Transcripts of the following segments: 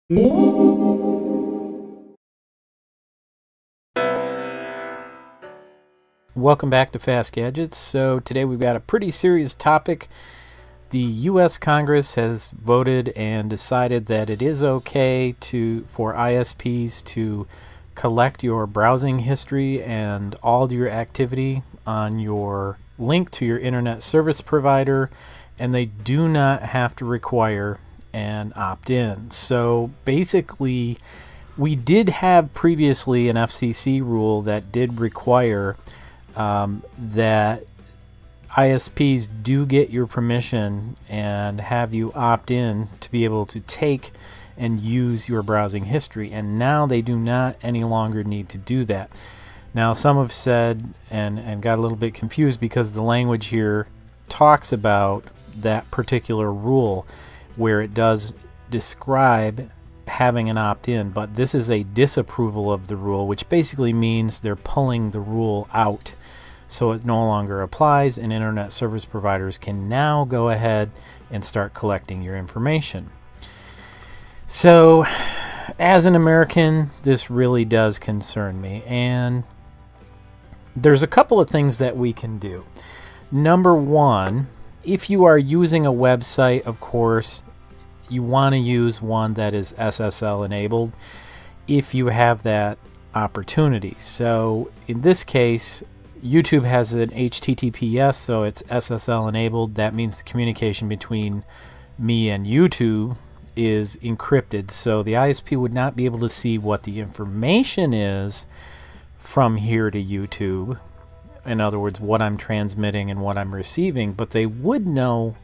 Welcome back to FastGadgets. So today we've got a pretty serious topic. The U.S. Congress has voted and decided that it is okay for ISPs to collect your browsing history and all your activity on your link to your internet service provider, and they do not have to require an opt-in. So basically, we did have previously an FCC rule that did require that ISPs do get your permission and have you opt in to be able to take and use your browsing history, and now they do not any longer need to do that. Now some have said and got a little bit confused because the language here talks about that particular rule where it does describe having an opt-in, but this is a disapproval of the rule, which basically means they're pulling the rule out. So it no longer applies, and internet service providers can now go ahead and start collecting your information. So as an American, this really does concern me, and there's a couple of things that we can do. Number one, if you are using a website, of course, you want to use one that is SSL enabled if you have that opportunity. So in this case, YouTube has an HTTPS, so it's SSL enabled. That means the communication between me and YouTube is encrypted, so the ISP would not be able to see what the information is from here to YouTube. In other words, what I'm transmitting and what I'm receiving, but they would know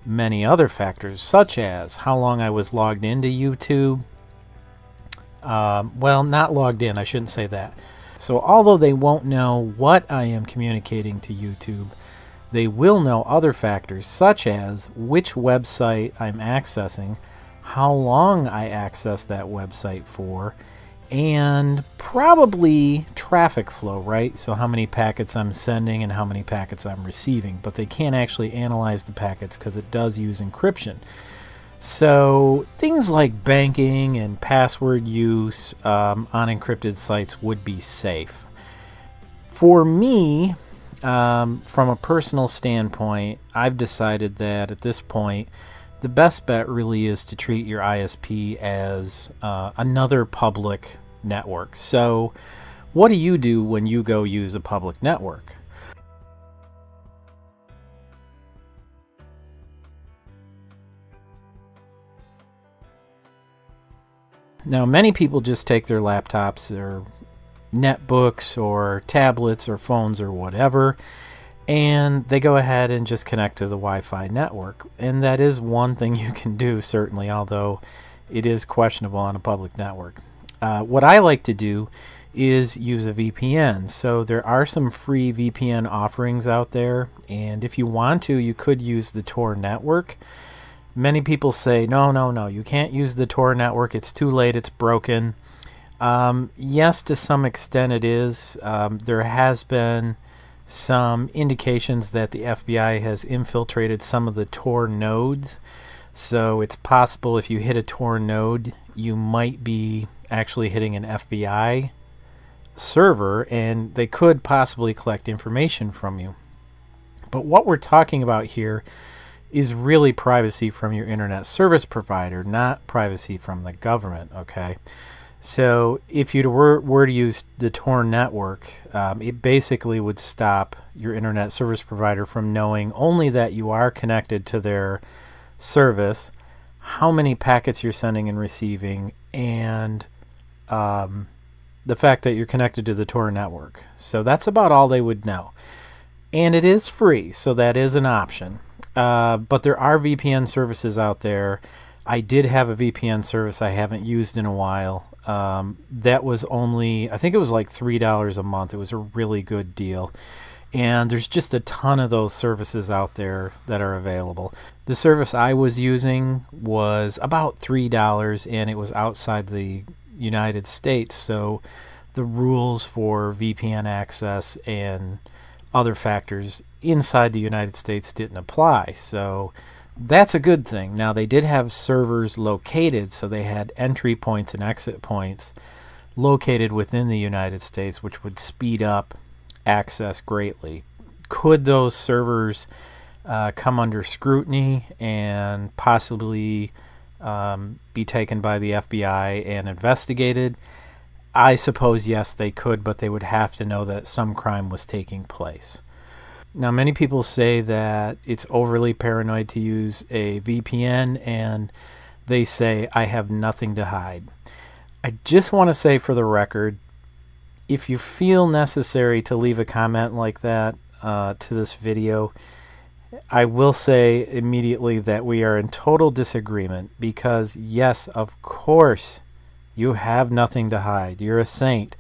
many other factors, such as how long I was logged into YouTube. Well, not logged in, I shouldn't say that. So although they won't know what I am communicating to YouTube, they will know other factors, such as which website I'm accessing, how long I access that website for, and probably traffic flow, right? So how many packets I'm sending and how many packets I'm receiving. But they can't actually analyze the packets because it does use encryption. So things like banking and password use on encrypted sites would be safe. For me, from a personal standpoint, I've decided that at this point, the best bet really is to treat your ISP as another public network. So what do you do when you go use a public network? Now, many people just take their laptops or netbooks or tablets or phones or whatever, and they go ahead and just connect to the Wi-Fi network. And that is one thing you can do, certainly, although it is questionable on a public network. What I like to do is use a VPN. So there are some free VPN offerings out there, and if you want to, you could use the Tor network. Many people say, no, you can't use the Tor network. It's too late. It's broken. Yes, to some extent it is. There has been some indications that the FBI has infiltrated some of the Tor nodes. So it's possible if you hit a Tor node, you might be actually hitting an FBI server, and they could possibly collect information from you. But what we're talking about here is really privacy from your internet service provider, not privacy from the government, okay? So if you were to use the Tor network, it basically would stop your internet service provider from knowing only that you are connected to their service, how many packets you're sending and receiving, and the fact that you're connected to the Tor network. So that's about all they would know. And it is free, so that is an option. But there are VPN services out there. I did have a VPN service I haven't used in a while. That was only, I think it was like $3 a month. It was a really good deal. And there's just a ton of those services out there that are available. The service I was using was about $3, and it was outside the United States. So the rules for VPN access and other factors inside the United States didn't apply. So that's a good thing. Now, they did have servers located, so they had entry points and exit points located within the United States, which would speed up access greatly. Could those servers come under scrutiny and possibly be taken by the FBI and investigated? I suppose yes, they could, but they would have to know that some crime was taking place. Now, many people say that it's overly paranoid to use a VPN, and they say, I have nothing to hide. I just want to say for the record, if you feel necessary to leave a comment like that to this video, I will say immediately that we are in total disagreement, because yes, of course, you have nothing to hide. You're a saint.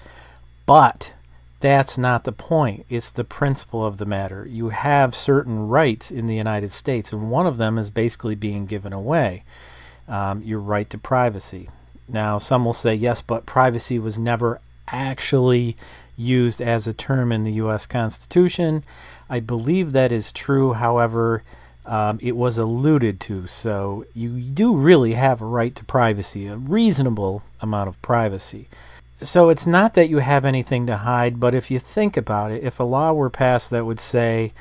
But that's not the point. It's the principle of the matter. You have certain rights in the United States, and one of them is basically being given away. Your right to privacy. Now, some will say, yes, but privacy was never actually used as a term in the U.S. Constitution. I believe that is true. However, it was alluded to. So you do really have a right to privacy, a reasonable amount of privacy. So it's not that you have anything to hide, but if you think about it, if a law were passed that would say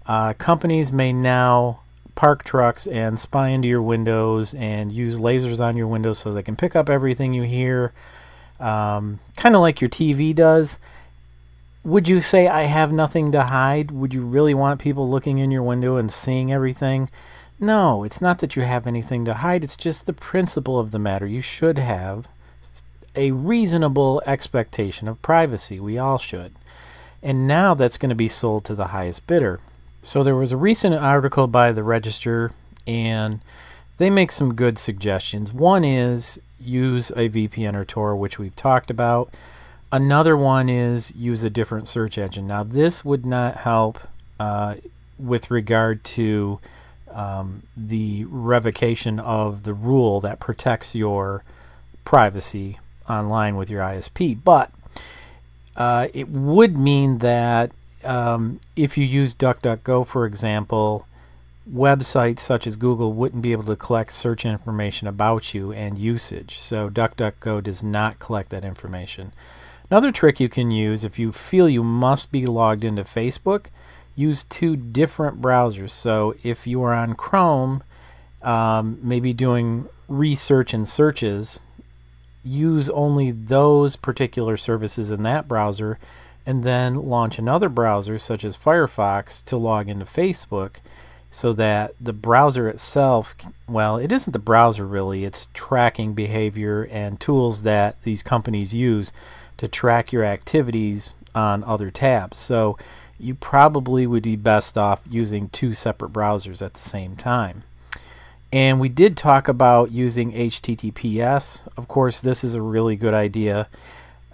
companies may now park trucks and spy into your windows and use lasers on your windows so they can pick up everything you hear, kind of like your TV does, would you say, I have nothing to hide? Would you really want people looking in your window and seeing everything? No, it's not that you have anything to hide. It's just the principle of the matter. You should have a reasonable expectation of privacy. We all should. And now that's going to be sold to the highest bidder. So there was a recent article by the Register, and they make some good suggestions. One is use a VPN or Tor, which we've talked about. Another one is use a different search engine. Now, this would not help with regard to the revocation of the rule that protects your privacy online with your ISP, but it would mean that if you use DuckDuckGo, for example, websites such as Google wouldn't be able to collect search information about you and usage. So DuckDuckGo does not collect that information. Another trick you can use, if you feel you must be logged into Facebook, use two different browsers. So if you are on Chrome, maybe doing research and searches, use only those particular services in that browser, and then launch another browser such as Firefox to log into Facebook, so that the browser itself, well, it isn't the browser really, it's tracking behavior and tools that these companies use to track your activities on other tabs. So you probably would be best off using two separate browsers at the same time. And we did talk about using HTTPS. Of course, this is a really good idea,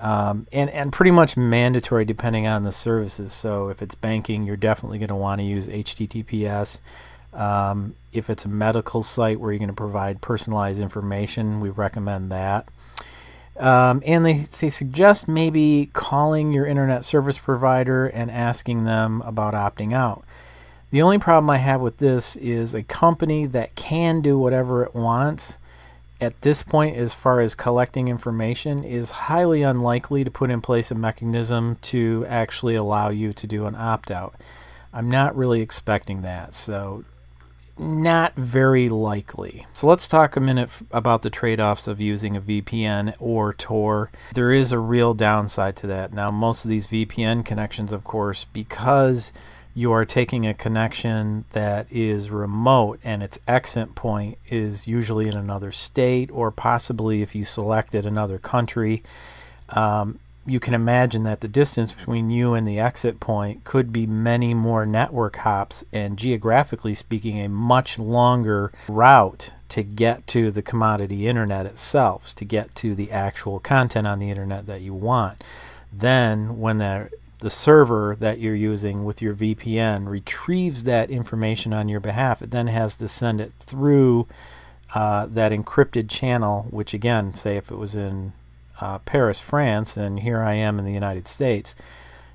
and pretty much mandatory depending on the services. So if it's banking, you're definitely going to want to use HTTPS. If it's a medical site where you're going to provide personalized information, we recommend that. And they suggest maybe calling your internet service provider and asking them about opting out. The only problem I have with this is a company that can do whatever it wants at this point as far as collecting information is highly unlikely to put in place a mechanism to actually allow you to do an opt-out. I'm not really expecting that, so not very likely. So let's talk a minute about the trade-offs of using a VPN or Tor. There is a real downside to that. Now, most of these VPN connections, of course, because you are taking a connection that is remote and its exit point is usually in another state, or possibly if you selected another country, you can imagine that the distance between you and the exit point could be many more network hops, and geographically speaking, a much longer route to get to the commodity internet itself, to get to the actual content on the internet that you want. Then when the server that you're using with your VPN retrieves that information on your behalf, it then has to send it through that encrypted channel, which again, say if it was in Paris, France, and here I am in the United States,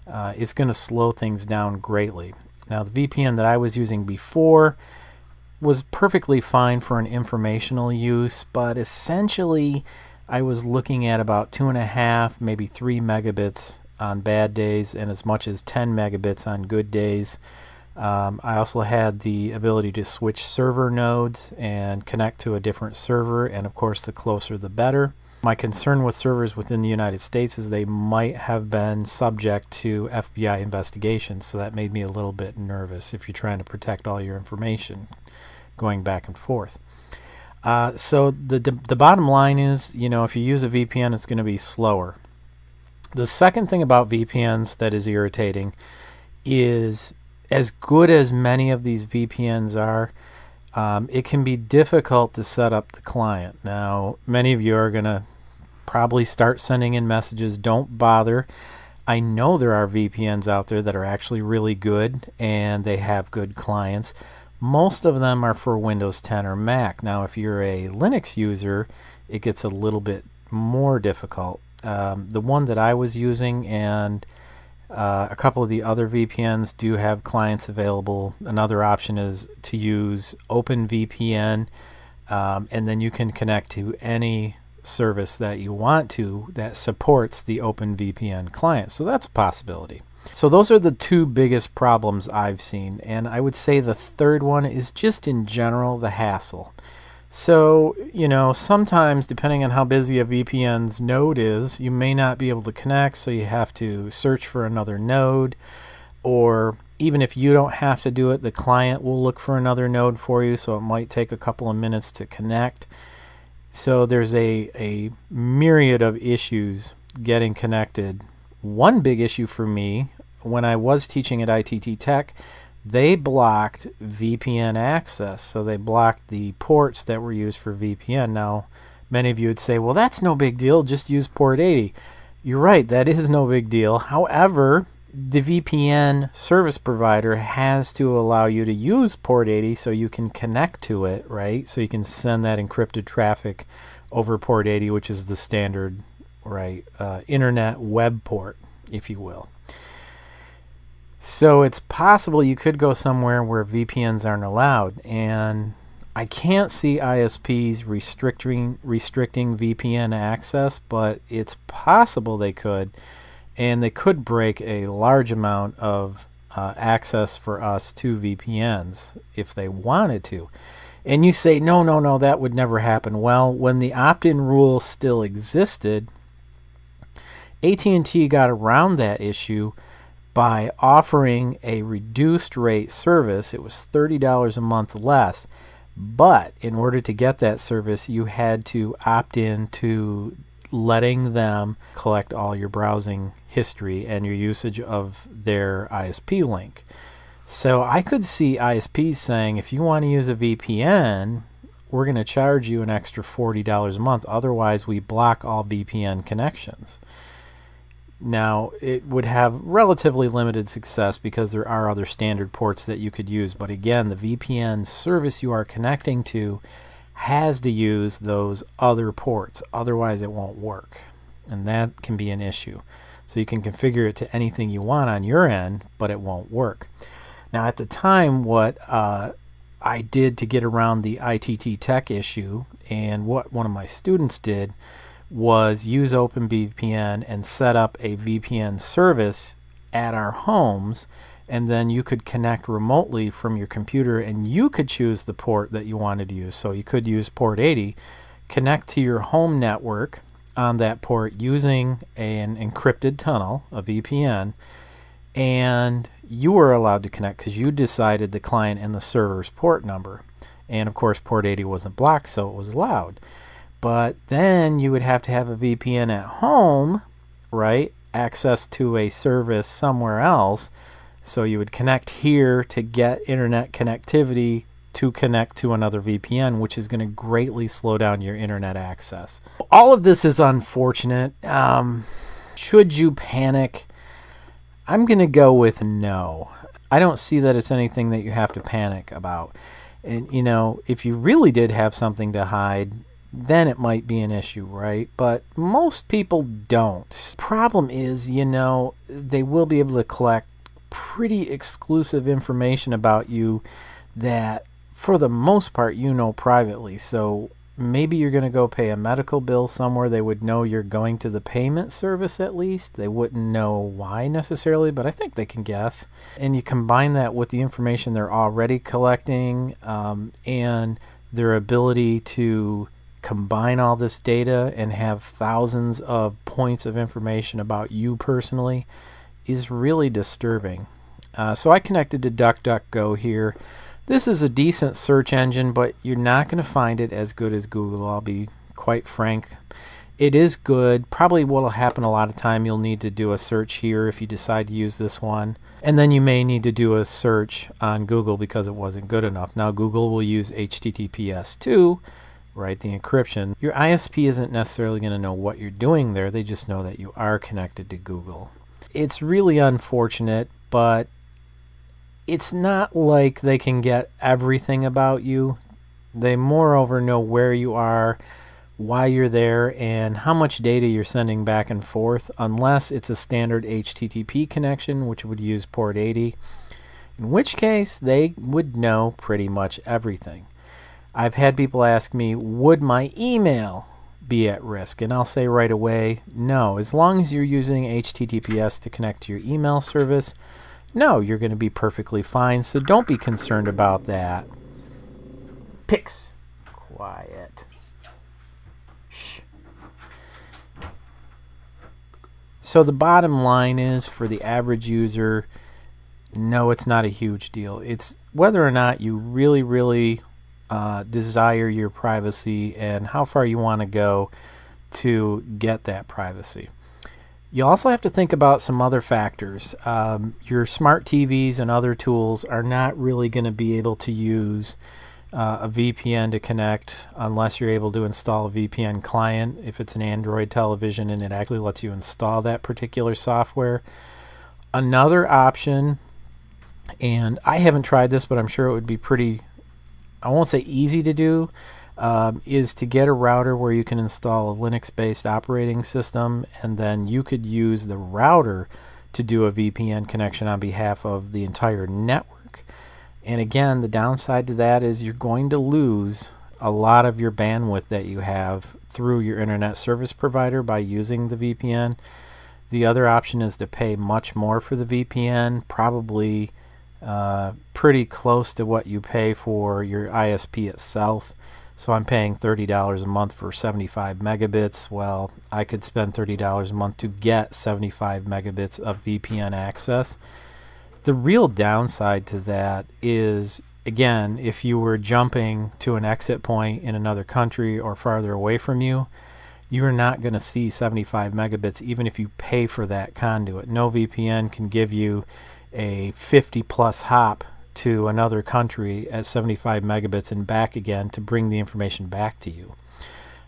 it's going to slow things down greatly. Now, the VPN that I was using before was perfectly fine for an informational use, but essentially I was looking at about 2.5, maybe 3 megabits on bad days and as much as 10 megabits on good days. I also had the ability to switch server nodes and connect to a different server, and of course the closer the better. My concern with servers within the United States is they might have been subject to FBI investigations, so that made me a little bit nervous if you're trying to protect all your information going back and forth. So the bottom line is, you know, if you use a VPN, it's going to be slower. The second thing about VPNs that is irritating is, as good as many of these VPNs are, it can be difficult to set up the client. Now, many of you are going to probably start sending in messages. Don't bother. I know there are VPNs out there that are actually really good and they have good clients. Most of them are for Windows 10 or Mac. Now, if you're a Linux user, it gets a little bit more difficult. The one that I was using and a couple of the other VPNs do have clients available. Another option is to use OpenVPN, and then you can connect to any service that you want to that supports the OpenVPN client. So that's a possibility. So those are the two biggest problems I've seen, and I would say the third one is just in general the hassle. So, you know, sometimes depending on how busy a VPN's node is, you may not be able to connect, so you have to search for another node, or even if you don't have to do it, the client will look for another node for you, so it might take a couple of minutes to connect. So there's a myriad of issues getting connected. One big issue for me, when I was teaching at ITT Tech, they blocked VPN access. So they blocked the ports that were used for VPN. Now, many of you would say, well, that's no big deal, just use port 80. You're right, that is no big deal. However, the VPN service provider has to allow you to use port 80 so you can connect to it, right? So you can send that encrypted traffic over port 80, which is the standard, right, internet web port, if you will. So it's possible you could go somewhere where VPNs aren't allowed, and I can't see ISPs restricting VPN access, but it's possible they could. And they could break a large amount of access for us to VPNs if they wanted to. And you say, no, that would never happen. Well, when the opt-in rule still existed, AT&T got around that issue by offering a reduced rate service. It was $30 a month less. But in order to get that service, you had to opt in to letting them collect all your browsing history and your usage of their ISP link. So I could see ISPs saying, if you want to use a VPN, we're going to charge you an extra $40 a month. Otherwise, we block all VPN connections. Now, it would have relatively limited success because there are other standard ports that you could use. But again, the VPN service you are connecting to has to use those other ports. Otherwise, it won't work. And that can be an issue. So you can configure it to anything you want on your end, but it won't work. Now, at the time, what I did to get around the ITT Tech issue, and what one of my students did, was use OpenVPN and set up a VPN service at our homes, and then you could connect remotely from your computer and you could choose the port that you wanted to use. So you could use port 80, connect to your home network on that port using an encrypted tunnel, a VPN, and you were allowed to connect because you decided the client and the server's port number. And of course port 80 wasn't blocked, so it was allowed. But then you would have to have a VPN at home, right? Access to a service somewhere else. So you would connect here to get internet connectivity to connect to another VPN, which is going to greatly slow down your internet access. All of this is unfortunate. Should you panic? I'm going to go with no. I don't see that it's anything that you have to panic about. And, you know, if you really did have something to hide, then it might be an issue, right? But most people don't. Problem is, you know, they will be able to collect pretty exclusive information about you that for the most part, you know privately. So maybe you're going to go pay a medical bill somewhere. They would know you're going to the payment service at least. They wouldn't know why necessarily, but I think they can guess. And you combine that with the information they're already collecting and their ability to combine all this data and have thousands of points of information about you personally is really disturbing. So I connected to DuckDuckGo here. This is a decent search engine, but you're not going to find it as good as Google, I'll be quite frank. It is good. Probably what will happen a lot of time, you'll need to do a search here if you decide to use this one. And then you may need to do a search on Google because it wasn't good enough. Now Google will use HTTPS too, right, the encryption. Your ISP isn't necessarily going to know what you're doing there. They just know that you are connected to Google. It's really unfortunate, but it's not like they can get everything about you. They moreover know where you are, why you're there, and how much data you're sending back and forth, unless it's a standard HTTP connection, which would use port 80, in which case they would know pretty much everything. I've had people ask me, would my email be at risk? And I'll say right away, no. As long as you're using HTTPS to connect to your email service, no, you're going to be perfectly fine, so don't be concerned about that. Pix. Quiet. Shh. So the bottom line is, for the average user, no, it's not a huge deal. It's whether or not you really desire your privacy and how far you want to go to get that privacy. You also have to think about some other factors. Your smart TVs and other tools are not really going to be able to use a VPN to connect unless you're able to install a VPN client if it's an Android television and it actually lets you install that particular software. Another option, and I haven't tried this, but I'm sure it would be pretty, I won't say easy to do, is to get a router where you can install a Linux-based operating system, and then you could use the router to do a VPN connection on behalf of the entire network. And again, the downside to that is you're going to lose a lot of your bandwidth that you have through your internet service provider by using the VPN. The other option is to pay much more for the VPN, probably pretty close to what you pay for your ISP itself. So I'm paying $30 a month for 75 megabits. Well, I could spend $30 a month to get 75 megabits of VPN access. The real downside to that is, again, if you were jumping to an exit point in another country or farther away from you, you are not going to see 75 megabits even if you pay for that conduit. No VPN can give you a 50-plus hop to another country at 75 megabits and back again to bring the information back to you.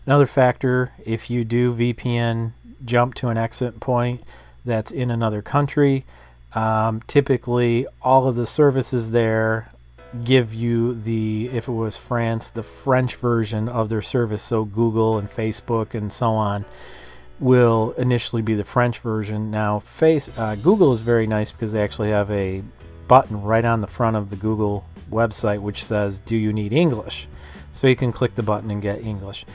Another factor, if you do VPN jump to an exit point that's in another country, typically all of the services there give you the, if it was France, the French version of their service. So Google and Facebook and so on will initially be the French version. Now Google is very nice because they actually have a button right on the front of the Google website which says, do you need English? So you can click the button and get English.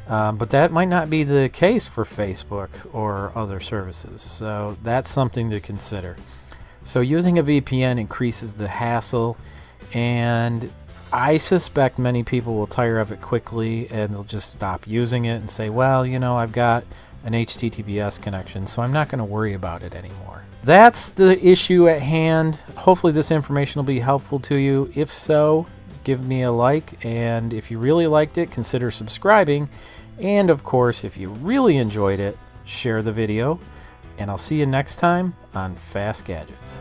But that might not be the case for Facebook or other services. So that's something to consider. So using a VPN increases the hassle, and I suspect many people will tire of it quickly and they'll just stop using it and say, well, you know, I've got an HTTPS connection, so I'm not going to worry about it anymore. That's the issue at hand. Hopefully this information will be helpful to you. If so, give me a like, and if you really liked it, consider subscribing. And of course, if you really enjoyed it, share the video, and I'll see you next time on Fast Gadgets.